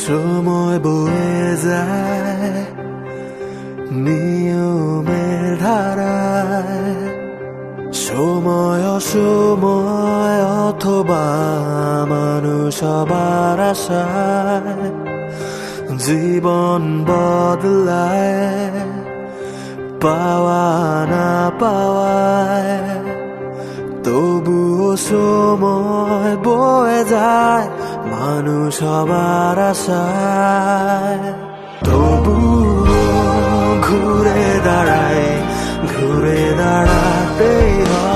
সময় বয়ে যায় নিয়মের ধারায়, সময় অসময় অথবা মানুষ সবার আশায় জীবন বদলায় পাওয়া না পাওয়ায়, তবুও সময় বয়ে যায় মানুষ সবার আশায়। তবুও ঘুরে দাঁড়ায়, ঘুরে দাঁড়াতেই হয়।